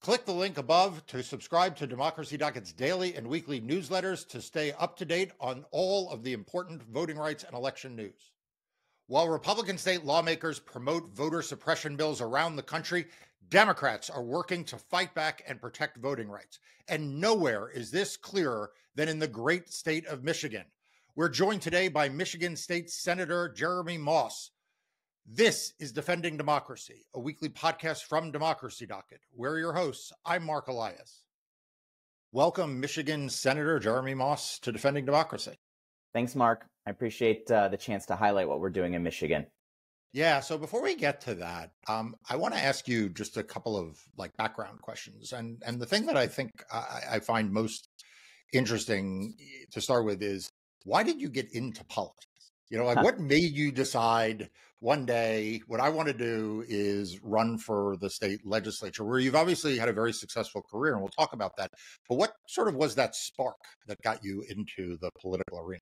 Click the link above to subscribe to Democracy Docket's daily and weekly newsletters to stay up to date on all of the important voting rights and election news. While Republican state lawmakers promote voter suppression bills around the country, Democrats are working to fight back and protect voting rights. And nowhere is this clearer than in the great state of Michigan. We're joined today by Michigan State Senator Jeremy Moss. This is Defending Democracy, a weekly podcast from Democracy Docket. We're your hosts. I'm Marc Elias. Welcome, Michigan Senator Jeremy Moss, to Defending Democracy. Thanks, Mark. I appreciate the chance to highlight what we're doing in Michigan. Yeah, so before we get to that, I want to ask you just a couple of background questions. And the thing that I think I find most interesting to start with is, why did you get into politics? What made you decide one day what I want to do is run for the state legislature, where you've obviously had a very successful career, and we'll talk about that. But what sort of was that spark that got you into the political arena?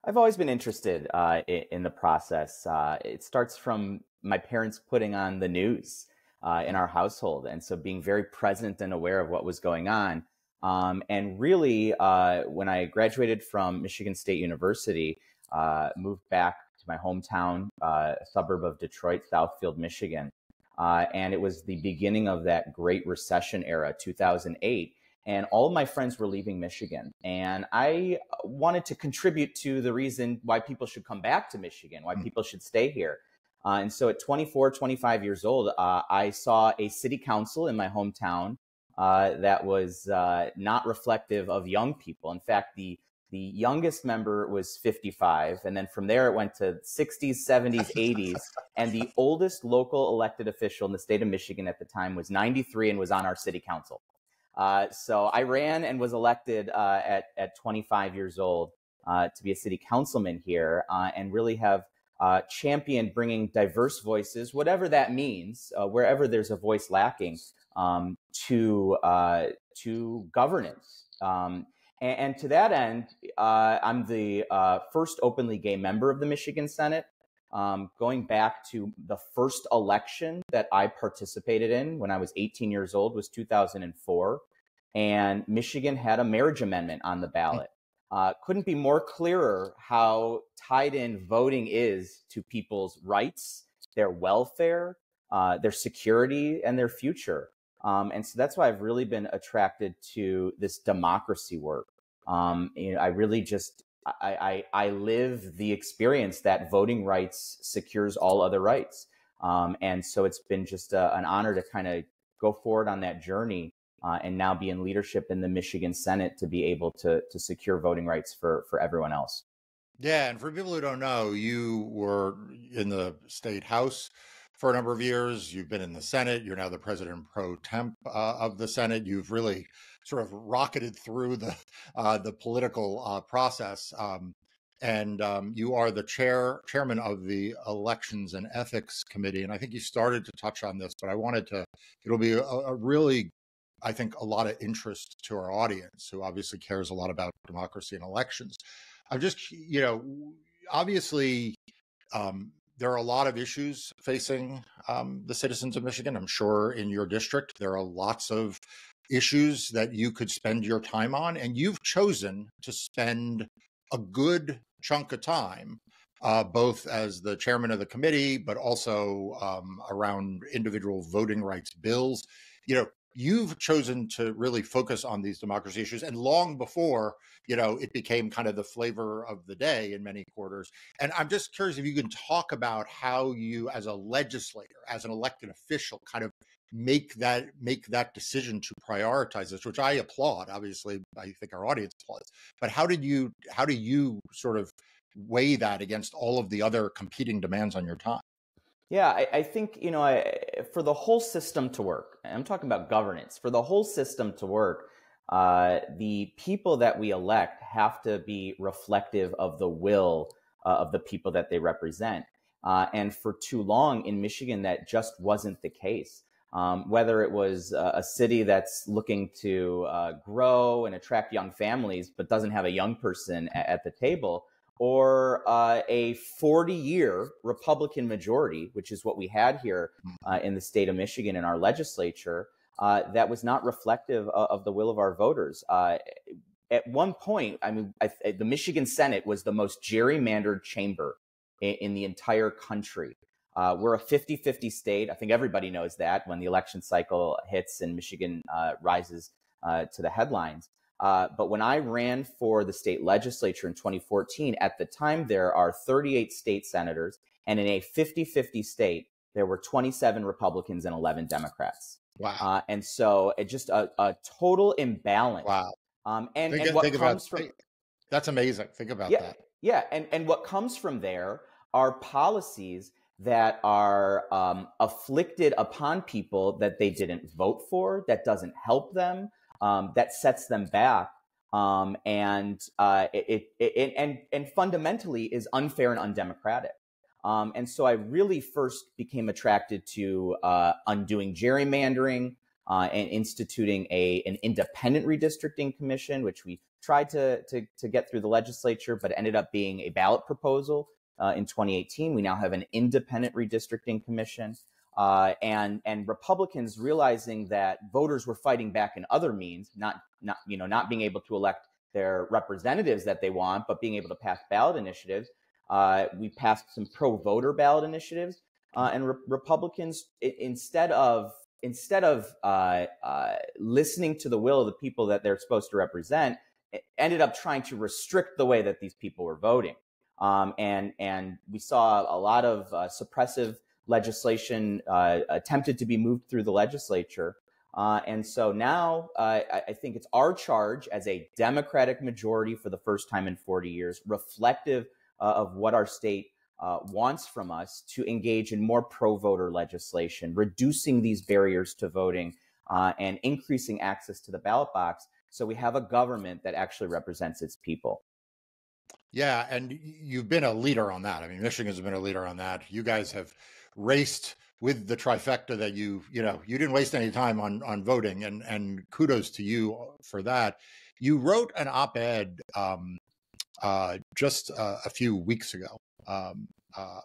I've always been interested in the process. It starts from my parents putting on the news in our household, and so being very present and aware of what was going on. And really, when I graduated from Michigan State University, moved back to my hometown, a suburb of Detroit, Southfield, Michigan. And it was the beginning of that Great Recession era, 2008. And all of my friends were leaving Michigan. And I wanted to contribute to the reason why people should come back to Michigan, why people should stay here. And so at 24, 25 years old, I saw a city council in my hometown that was not reflective of young people. In fact, the youngest member was 55, and then from there it went to 60s, 70s, 80s, and the oldest local elected official in the state of Michigan at the time was 93 and was on our city council. So I ran and was elected at 25 years old to be a city councilman here, and really have championed bringing diverse voices, whatever that means, wherever there's a voice lacking, to governance. And to that end, I'm the first openly gay member of the Michigan Senate. Going back to the first election that I participated in when I was 18 years old was 2004. And Michigan had a marriage amendment on the ballot. Couldn't be more clearer how tied in voting is to people's rights, their welfare, their security, and their future. And so that's why I've really been attracted to this democracy work. I really just, I live the experience that voting rights secures all other rights. And so it's been just an honor to kind of go forward on that journey and now be in leadership in the Michigan Senate to be able to secure voting rights for everyone else. Yeah, and for people who don't know, you were in the state house for a number of years. You've been in the Senate. You're now the president pro temp of the Senate. You've really sort of rocketed through the political process. And you are the chairman of the Elections and Ethics Committee. And I think you started to touch on this, but it'll be a really, I think, a lot of interest to our audience, who obviously cares a lot about democracy and elections. I'm just, obviously, there are a lot of issues facing the citizens of Michigan. I'm sure in your district, there are lots of issues that you could spend your time on, and you've chosen to spend a good chunk of time, both as the chairman of the committee, but also around individual voting rights bills. You've chosen to really focus on these democracy issues, and long before, it became kind of the flavor of the day in many quarters. And I'm just curious if you can talk about how you, as a legislator, as an elected official, kind of make that decision to prioritize this, which I applaud. Obviously, I think our audience applauds. But how do you sort of weigh that against all of the other competing demands on your time? Yeah, I think, for the whole system to work, I'm talking about governance, for the whole system to work, the people that we elect have to be reflective of the will of the people that they represent. And for too long in Michigan, that just wasn't the case. Whether it was a city that's looking to grow and attract young families, but doesn't have a young person at the table, or a 40-year Republican majority, which is what we had here in the state of Michigan in our legislature, that was not reflective of the will of our voters. At one point, I mean, the Michigan Senate was the most gerrymandered chamber in the entire country. We're a 50-50 state. I think everybody knows that when the election cycle hits and Michigan rises to the headlines. But when I ran for the state legislature in 2014, at the time, there are 38 state senators. And in a 50-50 state, there were 27 Republicans and 11 Democrats. Wow. And so it just a total imbalance. Wow. And what comes from that's amazing. Think about that. Yeah. And what comes from there are policies that are afflicted upon people that they didn't vote for, that doesn't help them, that sets them back, and fundamentally is unfair and undemocratic. And so I really first became attracted to undoing gerrymandering and instituting an independent redistricting commission, which we tried to get through the legislature, but ended up being a ballot proposal in 2018. We now have an independent redistricting commission. And Republicans realizing that voters were fighting back in other means, not being able to elect their representatives that they want, but being able to pass ballot initiatives. We passed some pro-voter ballot initiatives, and Republicans, instead of listening to the will of the people that they're supposed to represent, ended up trying to restrict the way that these people were voting. And we saw a lot of suppressive legislation attempted to be moved through the legislature. And so now I think it's our charge as a Democratic majority for the first time in 40 years, reflective of what our state wants from us, to engage in more pro-voter legislation, reducing these barriers to voting and increasing access to the ballot box, so we have a government that actually represents its people. Yeah, and you've been a leader on that. I mean, Michigan has been a leader on that. You guys have raced with the trifecta that you didn't waste any time on voting, and kudos to you for that. You wrote an op-ed just a few weeks ago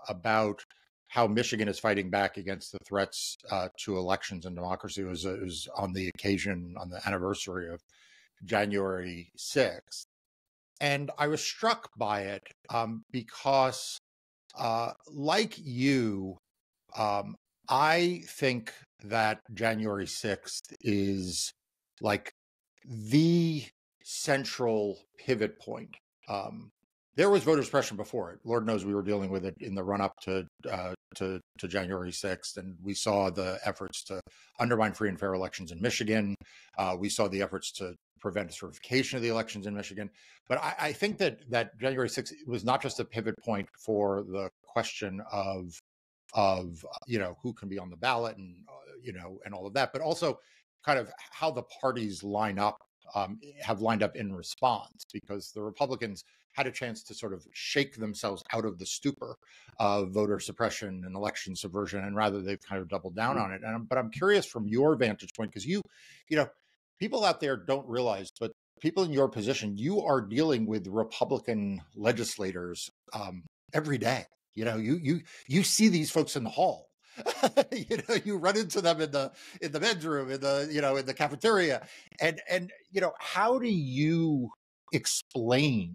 about how Michigan is fighting back against the threats to elections and democracy. It was on the anniversary of January 6th. And I was struck by it because, like you, I think that January 6th is like the central pivot point. There was voter suppression before it. Lord knows we were dealing with it in the run-up to January 6th, and we saw the efforts to undermine free and fair elections in Michigan. We saw the efforts to prevent certification of the elections in Michigan. But I think that January 6th was not just a pivot point for the question of who can be on the ballot and and all of that, but also kind of how the parties have lined up in response, because the Republicans had a chance to sort of shake themselves out of the stupor of voter suppression and election subversion, and rather they've kind of doubled down on it. But I'm curious from your vantage point, because people out there don't realize, but people in your position, you are dealing with Republican legislators every day. You see these folks in the hall. You run into them in the men's room, in the cafeteria, and how do you explain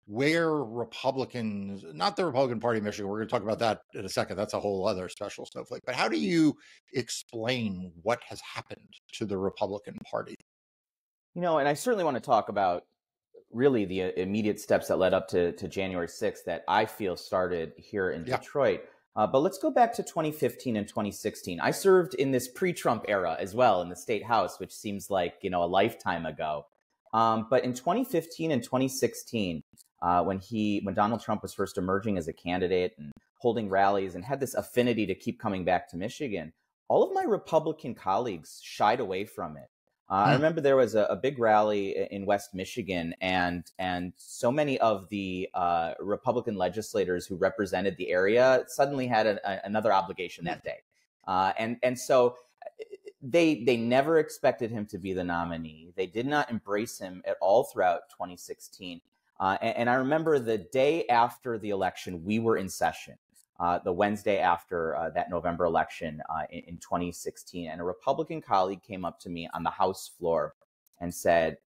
where Republicans, not the Republican Party of Michigan, we're going to talk about that in a second, that's a whole other special snowflake, but how do you explain what has happened to the Republican Party? And I certainly want to talk about really the immediate steps that led up to January 6th that I feel started here in Detroit. But let's go back to 2015 and 2016. I served in this pre-Trump era as well in the state house, which seems like, a lifetime ago. But in 2015 and 2016, when Donald Trump was first emerging as a candidate and holding rallies and had this affinity to keep coming back to Michigan, all of my Republican colleagues shied away from it. I remember there was a big rally in West Michigan, and so many of the Republican legislators who represented the area suddenly had another obligation that day. And so they never expected him to be the nominee. They did not embrace him at all throughout 2016. And I remember the day after the election, we were in session. the Wednesday after that November election in 2016. And a Republican colleague came up to me on the House floor and said,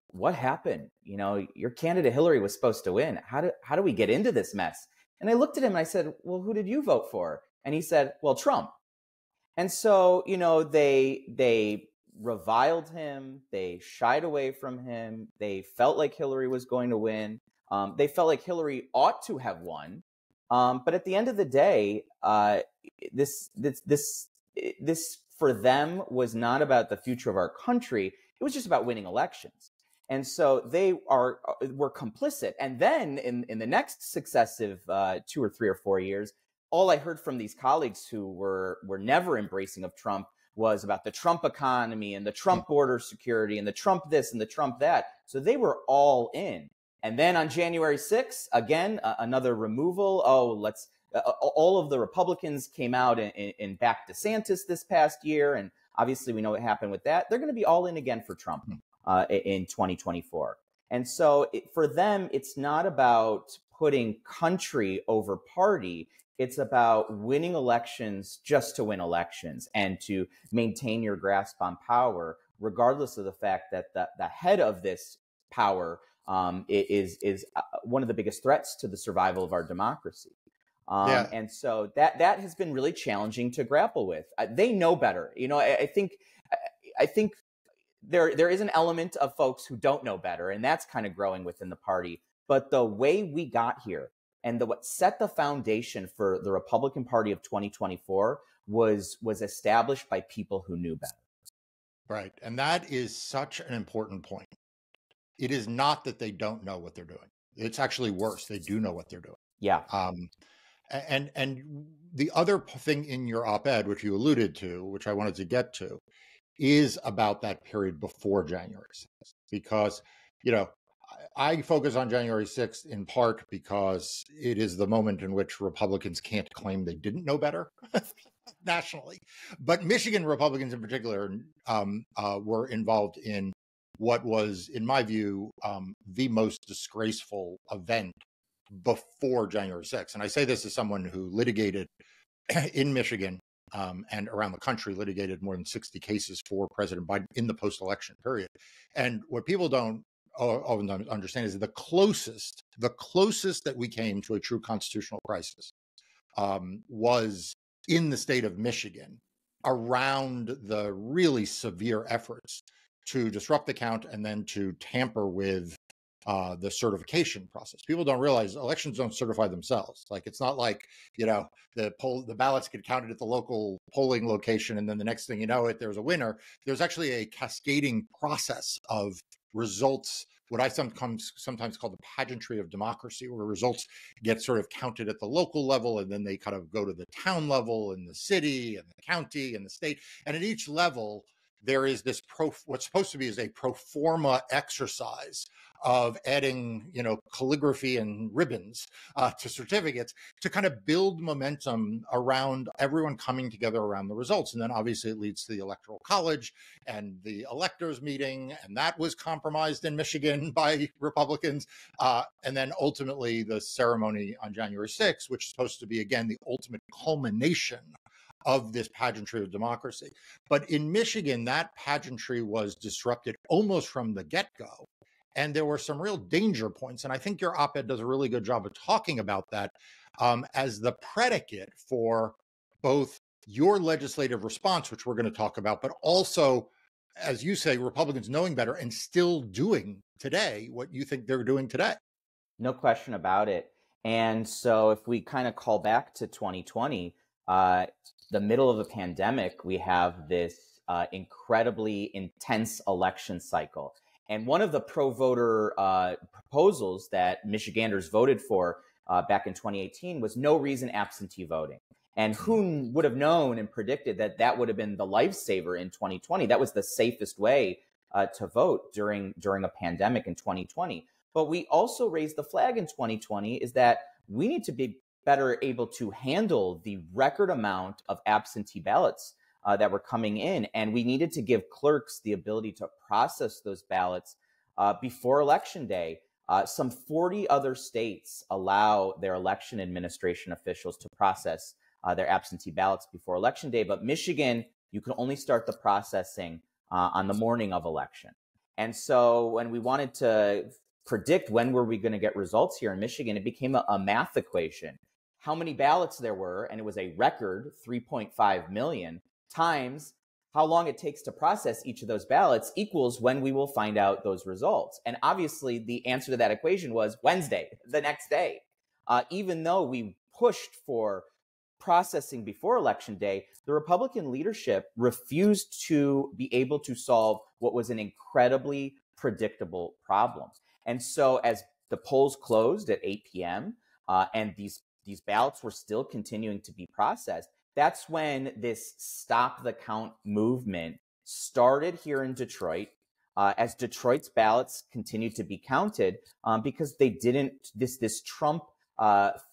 "What happened? You know, your candidate Hillary was supposed to win. How do we get into this mess?" And I looked at him and I said, "Well, who did you vote for?" And he said, "Well, Trump." And so, you know, they reviled him. They shied away from him. They felt like Hillary was going to win. They felt like Hillary ought to have won. But at the end of the day, this for them was not about the future of our country. It was just about winning elections. And so they were complicit. And then in the next successive 2 or 3 or 4 years, all I heard from these colleagues who were never embracing of Trump was about the Trump economy and the Trump border security and the Trump this and the Trump that. So they were all in. And then on January 6th, again, another removal. All of the Republicans came out and backed DeSantis this past year. And obviously we know what happened with that. They're going to be all in again for Trump in 2024. And so for them, it's not about putting country over party. It's about winning elections just to win elections and to maintain your grasp on power, regardless of the fact that the head of this power is one of the biggest threats to the survival of our democracy. And so that has been really challenging to grapple with. They know better. You know, I think there is an element of folks who don't know better, and that's kind of growing within the party. But the way we got here and what set the foundation for the Republican Party of 2024 was established by people who knew better. Right. And that is such an important point. It is not that they don't know what they're doing. It's actually worse. They do know what they're doing. Yeah. And the other thing in your op-ed, which you alluded to, which I wanted to get to, is about that period before January 6th. Because, you know, I focus on January 6th in part because it is the moment in which Republicans can't claim they didn't know better nationally. But Michigan Republicans in particular were involved in what was, in my view, the most disgraceful event before January 6th. And I say this as someone who litigated in Michigan and around the country, litigated more than 60 cases for President Biden in the post-election period. And what people don't often understand is that the closest that we came to a true constitutional crisis was in the state of Michigan around the really severe efforts to disrupt the count and then to tamper with the certification process. People don't realize elections don't certify themselves. Like, it's not like, you know, the ballots get counted at the local polling location, and then the next thing you know there's a winner. There's actually a cascading process of results, what I sometimes call the pageantry of democracy, where results get sort of counted at the local level, and then they kind of go to the town level and the city and the county and the state. And at each level, there is this what's supposed to be is a pro forma exercise of adding, you know, calligraphy and ribbons to certificates to kind of build momentum around everyone coming together around the results. And then obviously it leads to the Electoral College and the electors meeting, and that was compromised in Michigan by Republicans. And then ultimately the ceremony on January 6th, which is supposed to be, again, the ultimate culmination of this pageantry of democracy. But in Michigan, that pageantry was disrupted almost from the get-go. And there were some real danger points. And I think your op-ed does a really good job of talking about that as the predicate for both your legislative response, which we're going to talk about, but also, as you say, Republicans knowing better and still doing today what you think they're doing today. No question about it. And so if we kind of call back to 2020, the middle of the pandemic, we have this incredibly intense election cycle. And one of the pro-voter proposals that Michiganders voted for back in 2018 was no reason absentee voting. And who would have known and predicted that that would have been the lifesaver in 2020? That was the safest way to vote during a pandemic in 2020. But we also raised the flag in 2020 is that we need to be better able to handle the record amount of absentee ballots that were coming in. And we needed to give clerks the ability to process those ballots before Election Day Some 40 other states allow their election administration officials to process their absentee ballots before Election Day. But Michigan, you can only start the processing on the morning of election. And so when we wanted to predict when were we going to get results here in Michigan, it became a math equation. How many ballots there were, and it was a record 3.5 million, times how long it takes to process each of those ballots equals when we will find out those results. And obviously, the answer to that equation was Wednesday, the next day. Even though we pushed for processing before Election Day, the Republican leadership refused to be able to solve what was an incredibly predictable problem. And so as the polls closed at 8 p.m. And these ballots were still continuing to be processed, that's when this Stop the Count movement started here in Detroit, as Detroit's ballots continued to be counted, because they didn't, this Trump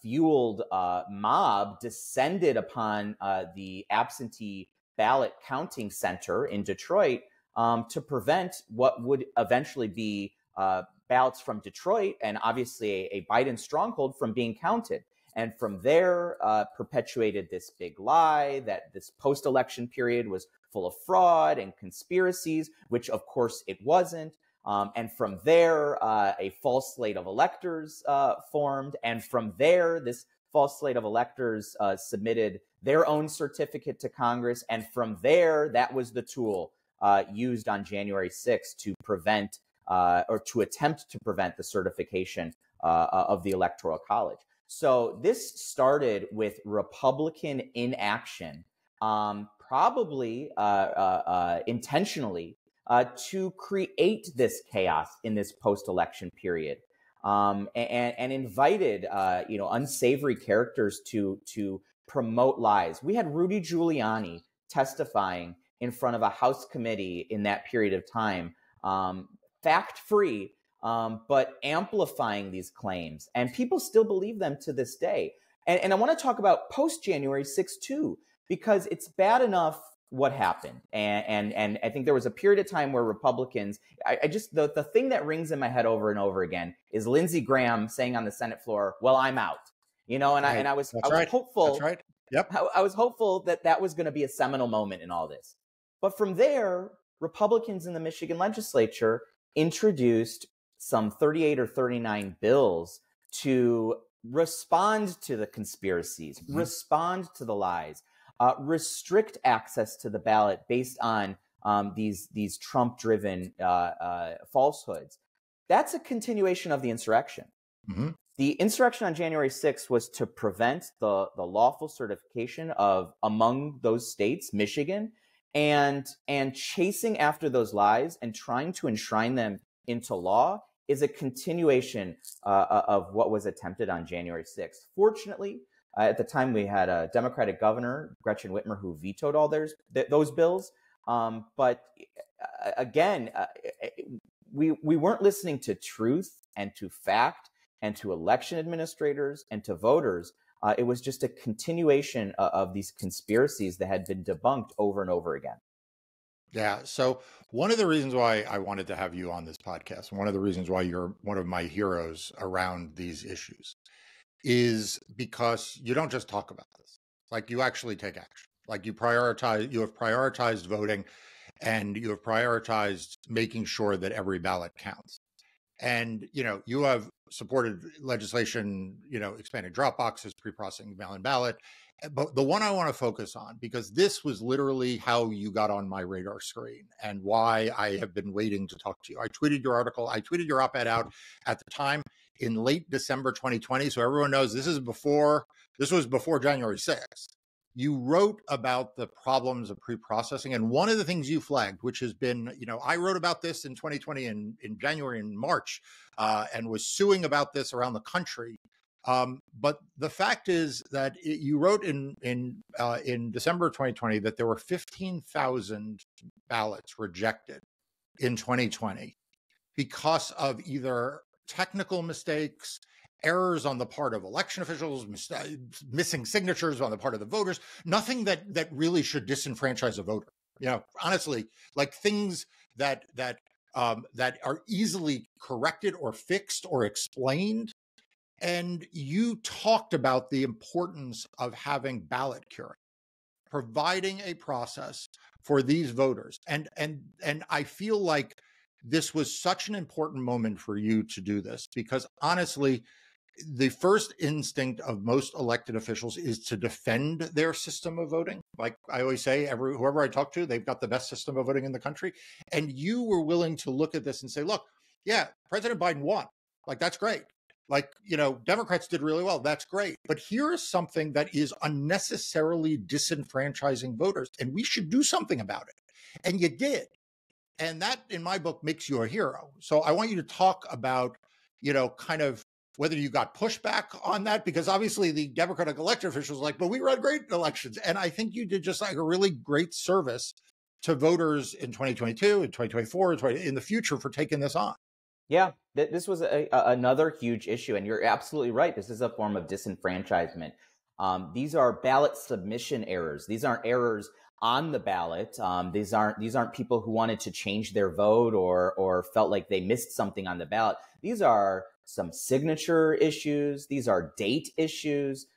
fueled mob descended upon the absentee ballot counting center in Detroit to prevent what would eventually be ballots from Detroit and obviously a Biden stronghold from being counted. And from there, perpetuated this big lie that this post-election period was full of fraud and conspiracies, which of course it wasn't. And from there, a false slate of electors formed. And from there, this false slate of electors submitted their own certificate to Congress. And from there, that was the tool used on January 6th to prevent or to attempt to prevent the certification of the Electoral College. So this started with Republican inaction, probably intentionally, to create this chaos in this post-election period, and invited unsavory characters to promote lies. We had Rudy Giuliani testifying in front of a House committee in that period of time, fact-free, but amplifying these claims. And people still believe them to this day. And I want to talk about post-January 6th too, because it's bad enough what happened. And I think there was a period of time where Republicans, the thing that rings in my head over and over again is Lindsey Graham saying on the Senate floor, well, I'm out, and I was hopeful. That's right. Yep. I was hopeful that was going to be a seminal moment in all this. But from there, Republicans in the Michigan legislature introduced some 38 or 39 bills to respond to the conspiracies, respond to the lies, restrict access to the ballot based on these Trump-driven falsehoods. That's a continuation of the insurrection. Mm-hmm. The insurrection on January 6th was to prevent the lawful certification of, among those states, Michigan, and chasing after those lies and trying to enshrine them into law is a continuation of what was attempted on January 6th. Fortunately, at the time, we had a Democratic governor, Gretchen Whitmer, who vetoed all those bills. But again, we weren't listening to truth and to fact and to election administrators and to voters. It was just a continuation of these conspiracies that had been debunked over and over again. Yeah. So one of the reasons why I wanted to have you on this podcast, one of the reasons why you're one of my heroes around these issues, is because you don't just talk about this. Like, you actually take action. Like, you have prioritized voting, and you have prioritized making sure that every ballot counts. And, you have supported legislation, expanded drop boxes, pre-processing mail-in ballot. But the one I want to focus on, because this was literally how you got on my radar screen and why I have been waiting to talk to you. I tweeted your article, I tweeted your op-ed out at the time in late December 2020. So everyone knows this was before January 6th. You wrote about the problems of pre-processing. And one of the things you flagged, which has been, I wrote about this in 2020 in January and March, and was suing about this around the country. But the fact is that you wrote in December 2020 that there were 15,000 ballots rejected in 2020 because of either technical mistakes, errors on the part of election officials, missing signatures on the part of the voters, nothing that really should disenfranchise a voter. Honestly, like things that that are easily corrected or fixed or explained. And you talked about the importance of having ballot curing, providing a process for these voters. And I feel like this was such an important moment for you to do this, because honestly, the first instinct of most elected officials is to defend their system of voting. Like I always say, whoever I talk to, they've got the best system of voting in the country. And you were willing to look at this and say, look, yeah, President Biden won. Like, that's great. Like, Democrats did really well. That's great. But here is something that is unnecessarily disenfranchising voters, and we should do something about it. And you did. And that, in my book, makes you a hero. So I want you to talk about, kind of whether you got pushback on that, because obviously the Democratic elected officials were like, but we run great elections. And I think you did just like a really great service to voters in 2022, in 2024, in the future for taking this on. Yeah, this was another huge issue. And you're absolutely right. This is a form of disenfranchisement. These are ballot submission errors. These aren't errors on the ballot. These aren't people who wanted to change their vote or felt like they missed something on the ballot. These are some signature issues. These are date issues.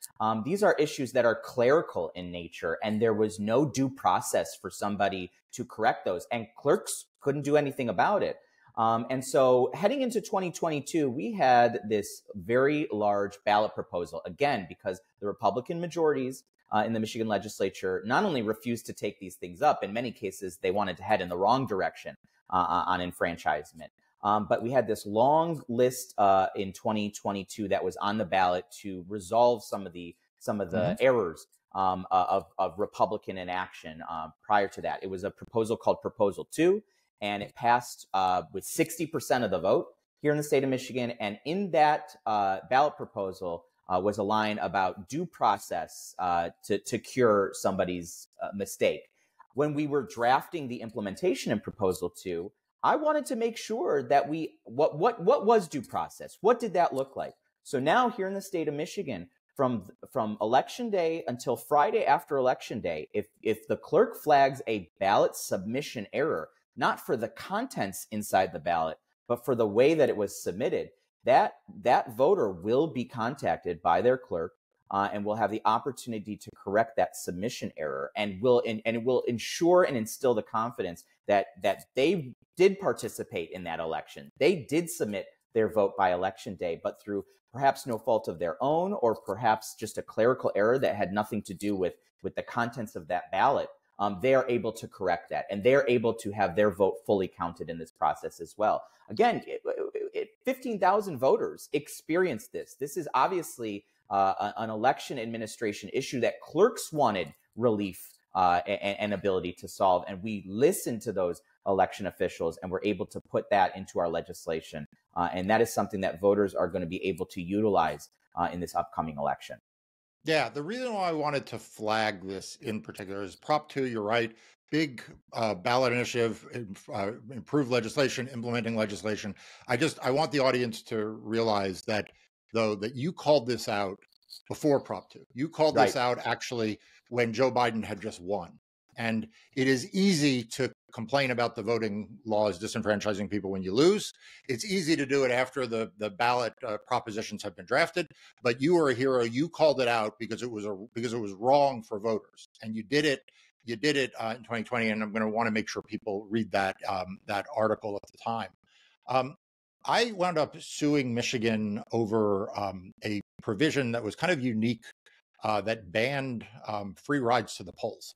These are issues that are clerical in nature, and there was no due process for somebody to correct those, and clerks couldn't do anything about it. And so heading into 2022, we had this very large ballot proposal, again, because the Republican majorities in the Michigan legislature not only refused to take these things up, in many cases, they wanted to head in the wrong direction on enfranchisement. But we had this long list in 2022 that was on the ballot to resolve some of the errors of Republican inaction. Prior to that, it was a proposal called Proposal 2, and it passed with 60% of the vote here in the state of Michigan. And in that ballot proposal was a line about due process to cure somebody's mistake. When we were drafting the implementation in Proposal 2, I wanted to make sure that what was due process? What did that look like? So now here in the state of Michigan, from election day until Friday after election day, if the clerk flags a ballot submission error, not for the contents inside the ballot, but for the way that it was submitted, that voter will be contacted by their clerk and will have the opportunity to correct that submission error, and it will ensure and instill the confidence that they did participate in that election. They did submit their vote by election day, but through perhaps no fault of their own, or perhaps just a clerical error that had nothing to do with the contents of that ballot. They are able to correct that, and they're able to have their vote fully counted in this process as well. Again, 15,000 voters experienced this. This is obviously an election administration issue that clerks wanted relief and ability to solve, and we listened to those election officials and were able to put that into our legislation. And that is something that voters are going to be able to utilize in this upcoming election. Yeah, the reason why I wanted to flag this in particular is Prop 2, you're right, big ballot initiative, improved legislation, implementing legislation. I want the audience to realize that, though, that you called this out before Prop 2. You called this out actually when Joe Biden had just won. And it is easy to complain about the voting laws disenfranchising people when you lose. It's easy to do it after the ballot propositions have been drafted. But you were a hero. You called it out because it was wrong for voters, and you did it. You did it in 2020, and I'm going to want to make sure people read that article at the time. I wound up suing Michigan over a provision that was kind of unique that banned free rides to the polls.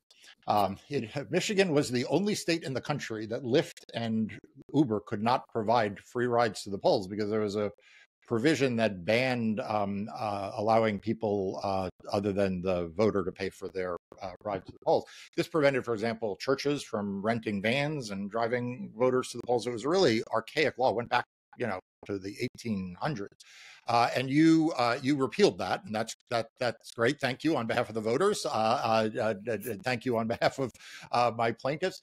Michigan was the only state in the country that Lyft and Uber could not provide free rides to the polls because there was a provision that banned allowing people other than the voter to pay for their ride to the polls. This prevented, for example, churches from renting vans and driving voters to the polls. It was a really archaic law, went back, to the 1800s. And you repealed that, and that's great. Thank you on behalf of the voters. Thank you on behalf of my plaintiffs.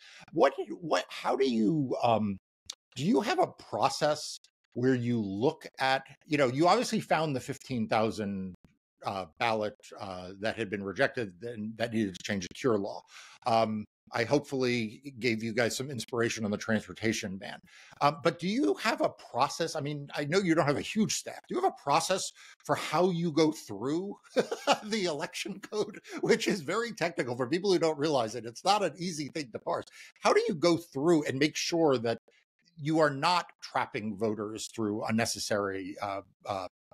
How do you have a process where you look at, you obviously found the 15,000 ballot that had been rejected and that needed to change the cure law. I hopefully gave you guys some inspiration on the transportation ban. But do you have a process? I mean, I know you don't have a huge staff. Do you have a process for how you go through the election code, which is very technical for people who don't realize it? It's not an easy thing to parse. How do you go through and make sure that you are not trapping voters through unnecessary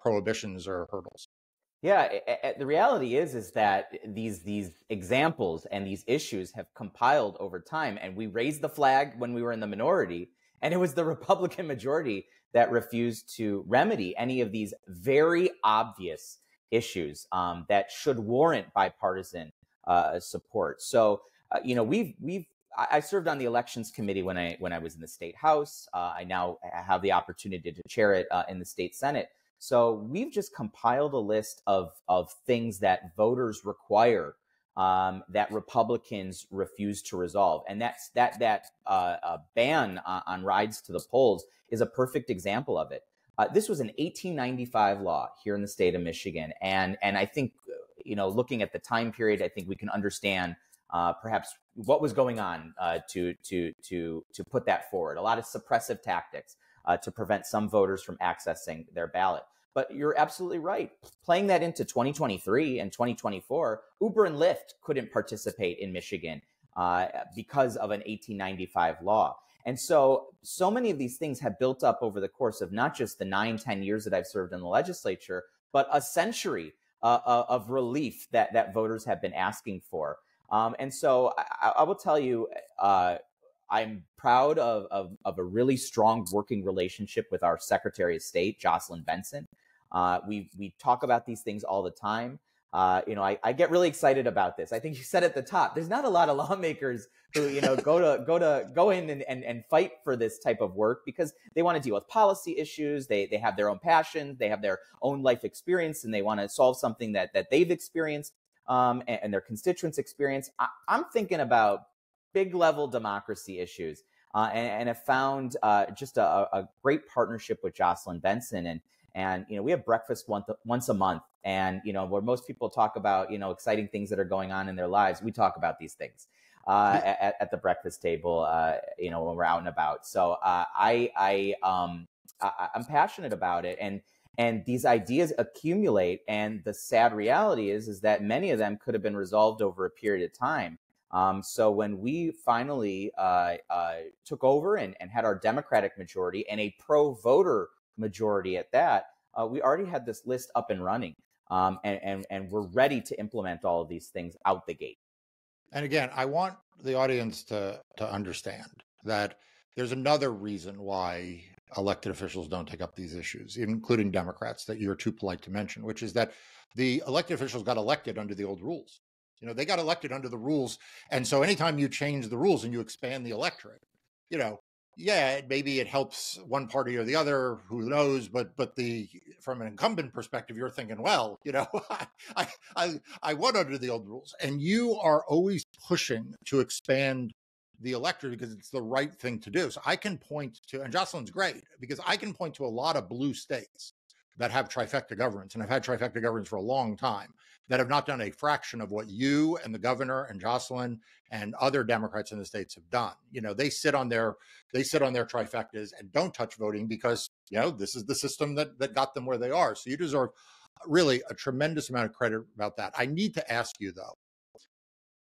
prohibitions or hurdles? Yeah, the reality is that these examples and these issues have compiled over time, and we raised the flag when we were in the minority, and it was the Republican majority that refused to remedy any of these very obvious issues that should warrant bipartisan support. So, I served on the elections committee when I was in the state house. I now have the opportunity to chair it in the state senate. So we've just compiled a list of things that voters require that Republicans refuse to resolve, and that ban on rides to the polls is a perfect example of it. This was an 1895 law here in the state of Michigan, and I think looking at the time period, I think we can understand perhaps what was going on to put that forward. A lot of suppressive tactics to prevent some voters from accessing their ballot. But you're absolutely right. Playing that into 2023 and 2024, Uber and Lyft couldn't participate in Michigan because of an 1895 law. And so many of these things have built up over the course of not just the 9-10 years that I've served in the legislature, but a century of relief that voters have been asking for. And so I will tell you, I'm proud of a really strong working relationship with our Secretary of State, Jocelyn Benson. We talk about these things all the time. I get really excited about this. I think you said at the top, there's not a lot of lawmakers who go in and fight for this type of work because they want to deal with policy issues. They have their own passions, they have their own life experience, and they want to solve something that they've experienced and their constituents experience. I'm thinking about big level democracy issues, and have found just a great partnership with Jocelyn Benson. And we have breakfast once a month, and where most people talk about exciting things that are going on in their lives, we talk about these things at the breakfast table when we're out and about. So I'm passionate about it, and these ideas accumulate, and the sad reality is that many of them could have been resolved over a period of time. So when we finally took over and had our Democratic majority and a pro-voter majority at that, we already had this list up and running, and we're ready to implement all of these things out the gate. And again, I want the audience to understand that there's another reason why elected officials don't take up these issues, including Democrats, that you're too polite to mention, which is that the elected officials got elected under the old rules. They got elected under the rules. And so anytime you change the rules and you expand the electorate, maybe it helps one party or the other, who knows, but from an incumbent perspective, you're thinking, well, I won under the old rules. And you are always pushing to expand the electorate because it's the right thing to do. So I can point to, and Jocelyn's great, because I can point to a lot of blue states that have trifecta governance, and have had trifecta governance for a long time, that have not done a fraction of what you and the governor and Jocelyn and other Democrats in the states have done. They sit on their trifectas and don't touch voting because, this is the system that got them where they are. So you deserve really a tremendous amount of credit about that. I need to ask you, though,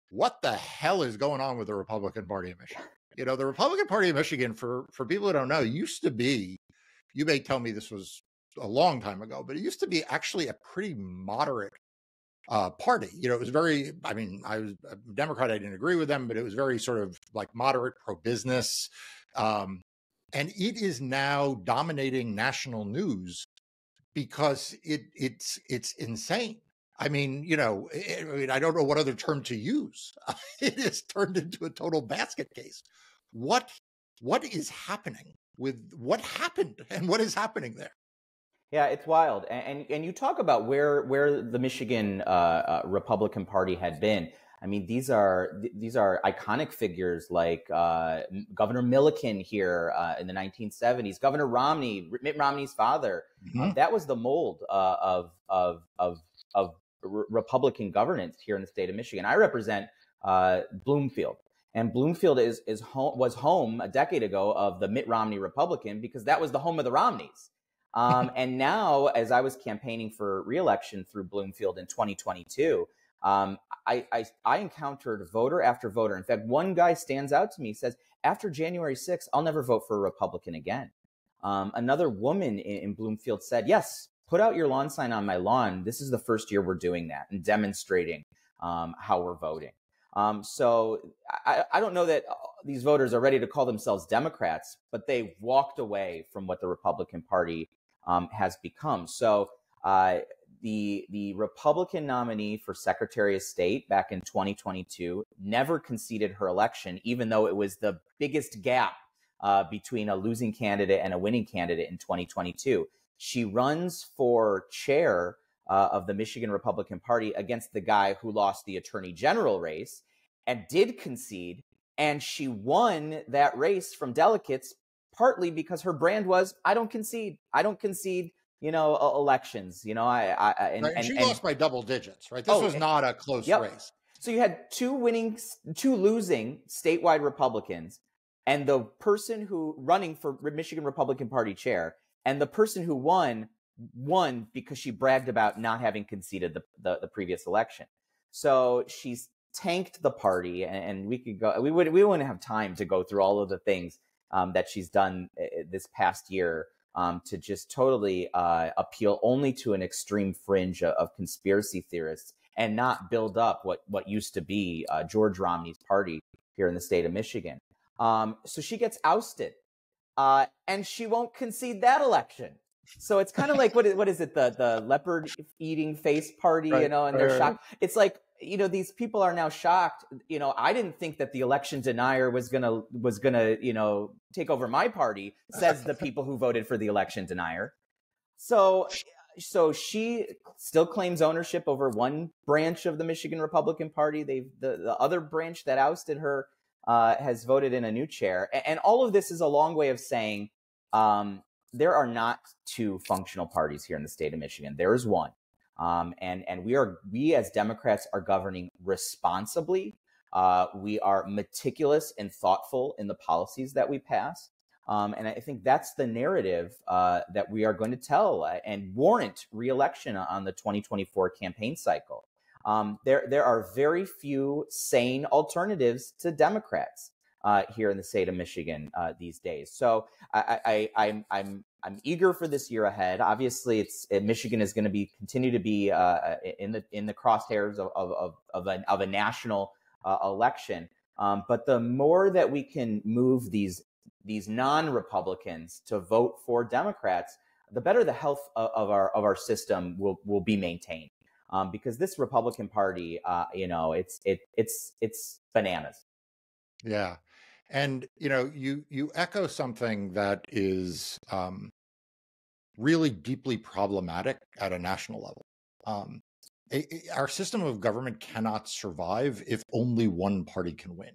what the hell is going on with the Republican Party of Michigan? The Republican Party of Michigan, for people who don't know, used to be, you may tell me this was a long time ago, but it used to be actually a pretty moderate party. It was very, I was a Democrat, I didn't agree with them, but it was very sort of like moderate, pro-business. And it is now dominating national news because it's insane. I don't know what other term to use. It has turned into a total basket case. What is happening with what happened and what is happening there? Yeah, it's wild. And you talk about where the Michigan Republican Party had been. These are iconic figures like Governor Milliken here in the 1970s, Governor Romney, Mitt Romney's father. Mm-hmm. That was the mold of Republican governance here in the state of Michigan. I represent Bloomfield. And Bloomfield was home a decade ago of the Mitt Romney Republican, because that was the home of the Romneys. And now, as I was campaigning for re-election through Bloomfield in 2022, I encountered voter after voter. In fact, one guy stands out to me, says, after January 6th, I'll never vote for a Republican again. Another woman in Bloomfield said, yes, put out your lawn sign on my lawn. This is the first year we're doing that and demonstrating how we're voting. So I don't know that these voters are ready to call themselves Democrats, but they walked away from what the Republican Party has become. So the Republican nominee for Secretary of State back in 2022 never conceded her election, even though it was the biggest gap between a losing candidate and a winning candidate in 2022. She runs for chair of the Michigan Republican Party against the guy who lost the Attorney General race and did concede. And she won that race from delegates partly because her brand was, I don't concede, elections, She lost by double digits, right? This was not a close race. So you had two losing statewide Republicans, and the person who running for Michigan Republican Party chair, and the person who won because she bragged about not having conceded the previous election. So she's tanked the party, and we could go. We wouldn't have time to go through all of the things that she's done this past year to just totally appeal only to an extreme fringe of conspiracy theorists and not build up what used to be George Romney's party here in the state of Michigan. So she gets ousted, and she won't concede that election. So it's kind of like, what is it? The leopard eating face party, right, and they're shocked. It's like, these people are now shocked. I didn't think that the election denier was gonna, take over my party, says the people who voted for the election denier. So she still claims ownership over one branch of the Michigan Republican Party. The other branch that ousted her has voted in a new chair. And all of this is a long way of saying there are not two functional parties here in the state of Michigan. There is one. And we as Democrats are governing responsibly. We are meticulous and thoughtful in the policies that we pass. And I think that's the narrative that we are going to tell and warrant re-election on the 2024 campaign cycle. There are very few sane alternatives to Democrats here in the state of Michigan these days. So I'm eager for this year ahead. Obviously, Michigan is going to continue to be in the crosshairs of a national election. But the more that we can move these non-Republicans to vote for Democrats, the better the health of our system will be maintained. Because this Republican Party, it's bananas. Yeah. And, you echo something that is really deeply problematic at a national level. Our system of government cannot survive if only one party can win.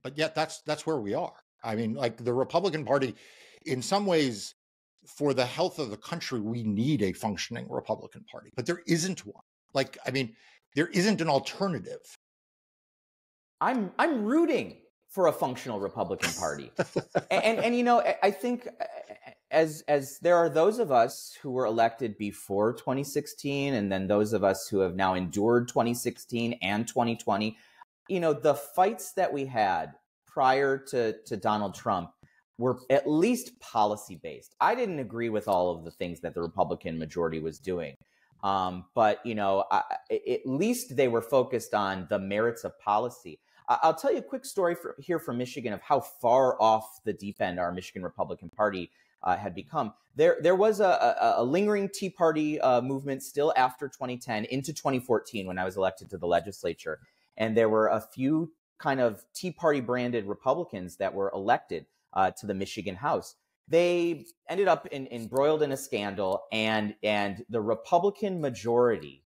But yet that's where we are. I mean, like the Republican Party, in some ways, for the health of the country, we need a functioning Republican Party, but there isn't one. There isn't an alternative. I'm rooting for a functional Republican Party. and I think as there are those of us who were elected before 2016, and then those of us who have now endured 2016 and 2020, the fights that we had prior to Donald Trump were at least policy-based. I didn't agree with all of the things that the Republican majority was doing. But at least they were focused on the merits of policy. I'll tell you a quick story here from Michigan of how far off the deep end our Michigan Republican Party had become. There was a lingering Tea Party movement still after 2010 into 2014 when I was elected to the legislature. And there were a few kind of Tea Party branded Republicans that were elected to the Michigan House. They ended up embroiled in a scandal, and the Republican majority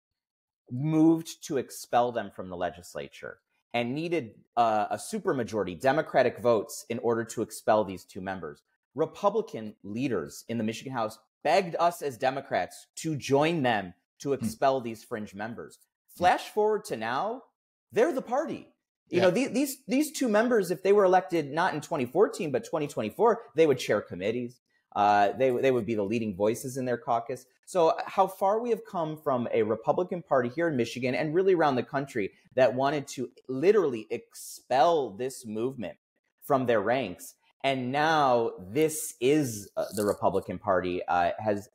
moved to expel them from the legislature and needed a supermajority, Democratic votes, in order to expel these two members. Republican leaders in the Michigan House begged us as Democrats to join them to expel these fringe members. Flash forward to now, they're the party. You know, these two members, if they were elected not in 2014 but 2024, they would chair committees. They would be the leading voices in their caucus. So how far we have come from a Republican Party here in Michigan and really around the country that wanted to literally expel this movement from their ranks. And now this is the Republican Party has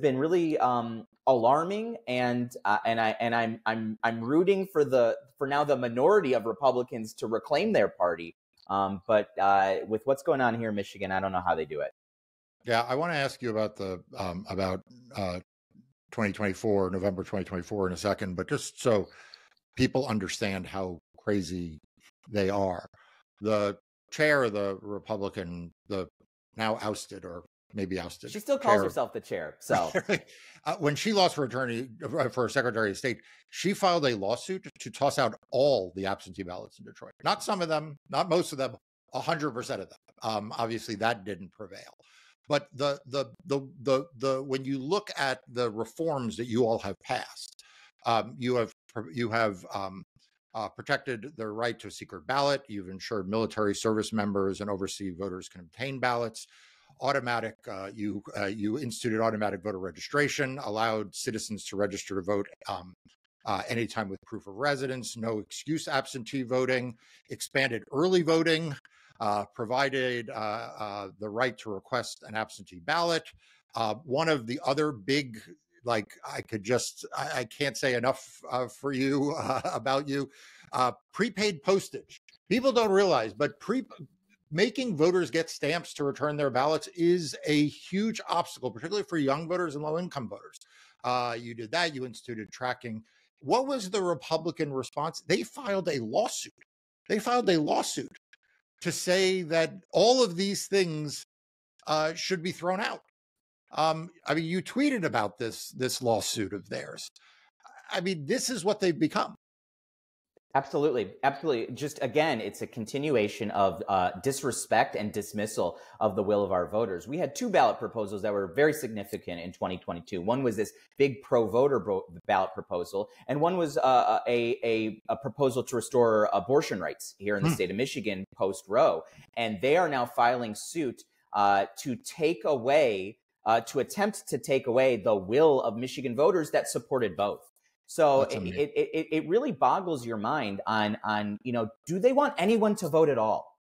been really alarming, and I'm rooting for now the minority of Republicans to reclaim their party. But with what's going on here in Michigan, I don't know how they do it. Yeah, I want to ask you about the 2024, November 2024 in a second, but just so people understand how crazy they are. The chair of the Republican, the now ousted or maybe ousted. She still calls herself the chair. So when she lost for Secretary of State, she filed a lawsuit to toss out all the absentee ballots in Detroit. Not some of them, not most of them, 100% of them. Obviously, that didn't prevail. But when you look at the reforms that you all have passed, you have protected the right to a secret ballot. You've ensured military service members and overseas voters can obtain ballots. Automatic, you instituted automatic voter registration, allowed citizens to register to vote anytime with proof of residence, no excuse absentee voting, expanded early voting, provided the right to request an absentee ballot. One of the other big, like I can't say enough for you about you, prepaid postage. People don't realize, but making voters get stamps to return their ballots is a huge obstacle, particularly for young voters and low-income voters. You did that. You instituted tracking. What was the Republican response? They filed a lawsuit. To say that all of these things should be thrown out. I mean, you tweeted about this lawsuit of theirs. I mean, this is what they've become. Absolutely. Just again, it's a continuation of disrespect and dismissal of the will of our voters. We had two ballot proposals that were very significant in 2022. One was this big pro-voter ballot proposal, and one was a proposal to restore abortion rights here in the state of Michigan post-Roe. And they are now filing suit to attempt to take away the will of Michigan voters that supported both. So it really boggles your mind on do they want anyone to vote at all?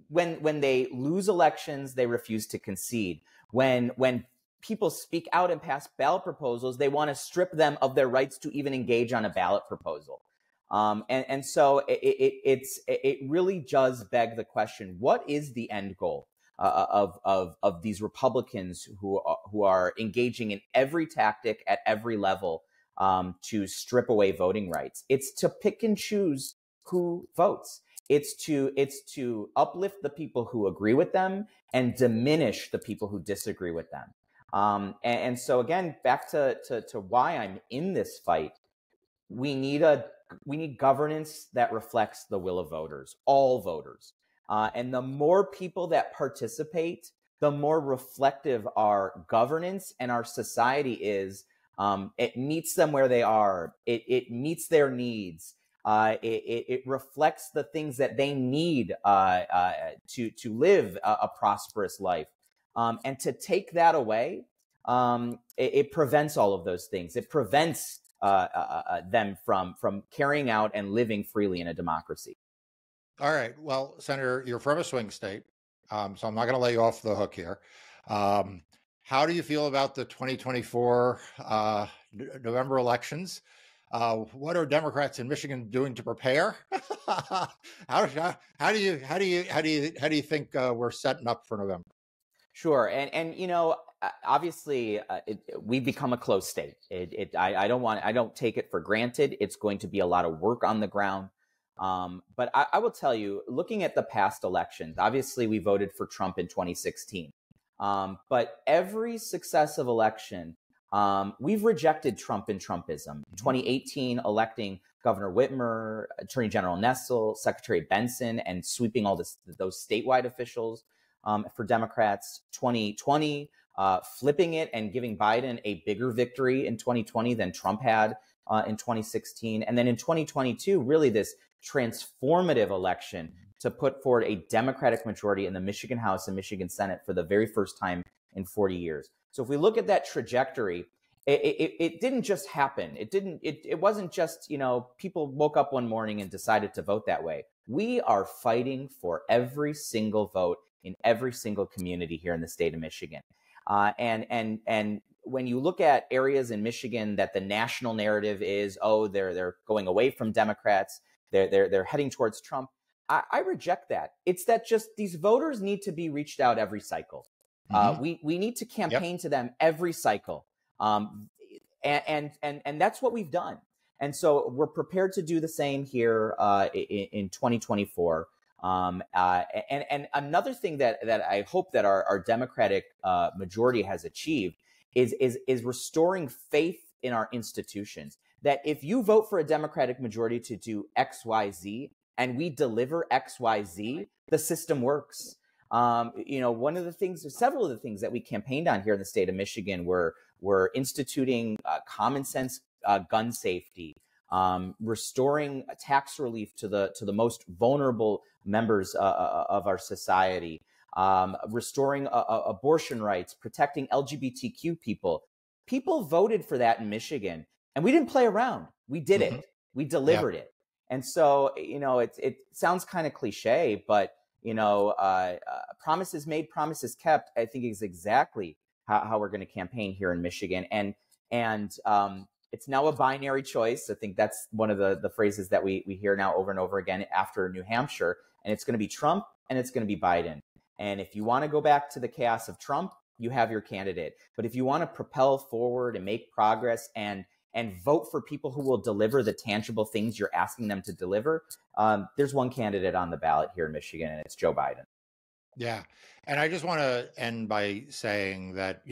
When they lose elections, they refuse to concede. When people speak out and pass ballot proposals, they want to strip them of their rights to even engage on a ballot proposal. And so it really does beg the question: what is the end goal of these Republicans who are engaging in every tactic at every level to strip away voting rights? It's to pick and choose who votes. It's to uplift the people who agree with them and diminish the people who disagree with them. And so again, back to why I'm in this fight. We need governance that reflects the will of voters, all voters. And the more people that participate, the more reflective our governance and our society is. It meets them where they are. It meets their needs. It reflects the things that they need to live a prosperous life. And to take that away, it prevents all of those things. It prevents them from carrying out and living freely in a democracy. All right. Well, Senator, you're from a swing state, so I'm not going to let you off the hook here. How do you feel about the 2024 November elections? What are Democrats in Michigan doing to prepare? How do you think we're setting up for November? Sure, and obviously, we've become a closed state. I don't take it for granted. It's going to be a lot of work on the ground. But I will tell you, looking at the past elections, obviously we voted for Trump in 2016. But every successive election, we've rejected Trump and Trumpism. 2018, electing Governor Whitmer, Attorney General Nessel, Secretary Benson, and sweeping all those statewide officials for Democrats. 2020, flipping it and giving Biden a bigger victory in 2020 than Trump had. in 2016. And then in 2022, really this transformative election to put forward a Democratic majority in the Michigan House and Michigan Senate for the very first time in 40 years. So if we look at that trajectory, it didn't just happen. It wasn't just, people woke up one morning and decided to vote that way. We are fighting for every single vote in every single community here in the state of Michigan. And when you look at areas in Michigan that the national narrative is, oh, they're going away from Democrats, they're heading towards Trump, I reject that. It's that just these voters need to be reached out every cycle. We need to campaign to them every cycle. And that's what we've done. And so we're prepared to do the same here in 2024. And another thing that I hope that our Democratic majority has achieved is restoring faith in our institutions. That if you vote for a Democratic majority to do X, Y, Z, and we deliver X, Y, Z, the system works. Several of the things that we campaigned on here in the state of Michigan were instituting common sense gun safety, restoring tax relief to the most vulnerable members of our society, restoring abortion rights, protecting LGBTQ people. People voted for that in Michigan, and we didn't play around. We did it. We delivered it. And so, it sounds kind of cliche, but promises made, promises kept, I think is exactly how we're going to campaign here in Michigan. And it's now a binary choice. I think that's one of the phrases that we hear now over and over again after New Hampshire. And it's going to be Trump and it's going to be Biden. And if you want to go back to the chaos of Trump, you have your candidate. But if you want to propel forward and make progress and vote for people who will deliver the tangible things you're asking them to deliver, there's one candidate on the ballot here in Michigan, and it's Joe Biden. Yeah. And I just want to end by saying that,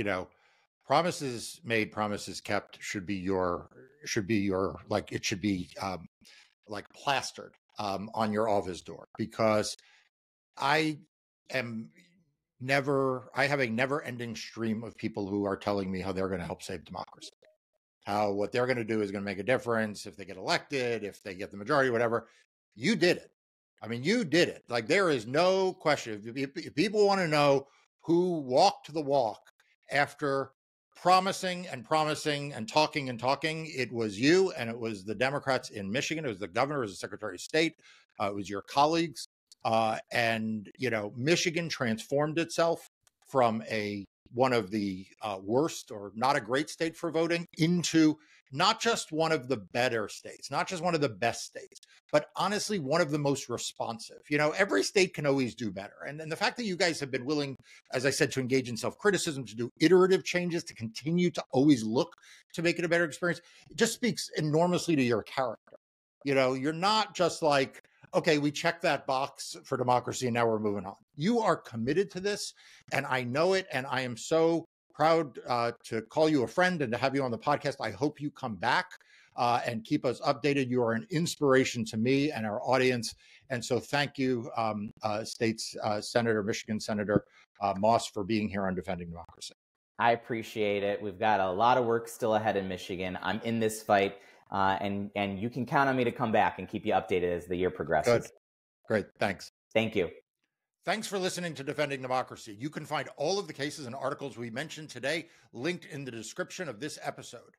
promises made, promises kept should be like plastered on your office door, because I have a never ending stream of people who are telling me how they're going to help save democracy. How what they're going to do is going to make a difference if they get elected, if they get the majority, whatever. You did it. I mean, you did it. Like, there is no question. If people want to know who walked the walk after promising and talking, it was you, and it was the Democrats in Michigan. It was the governor, it was the Secretary of State. It was your colleagues. And Michigan transformed itself from one of the worst or not a great state for voting into not just one of the better states, not just one of the best states, but honestly, one of the most responsive. Every state can always do better. And the fact that you guys have been willing, as I said, to engage in self-criticism, to do iterative changes, to continue to always look to make it a better experience, it just speaks enormously to your character. You're not just like, okay, we checked that box for democracy and now we're moving on. You are committed to this, and I know it, and I am so proud to call you a friend and to have you on the podcast. I hope you come back and keep us updated. You are an inspiration to me and our audience. And so thank you, Michigan Senator Moss, for being here on Defending Democracy. I appreciate it. We've got a lot of work still ahead in Michigan. I'm in this fight. And you can count on me to come back and keep you updated as the year progresses. Good. Great. Thanks. Thank you. Thanks for listening to Defending Democracy. You can find all of the cases and articles we mentioned today linked in the description of this episode.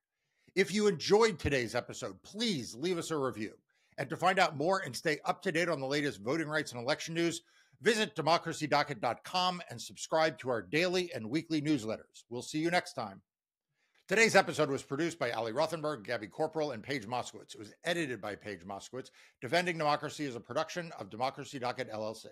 If you enjoyed today's episode, please leave us a review. And to find out more and stay up to date on the latest voting rights and election news, visit democracydocket.com and subscribe to our daily and weekly newsletters. We'll see you next time. Today's episode was produced by Ali Rothenberg, Gabby Corporal, and Paige Moskowitz. It was edited by Paige Moskowitz. Defending Democracy is a production of Democracy Docket, LLC.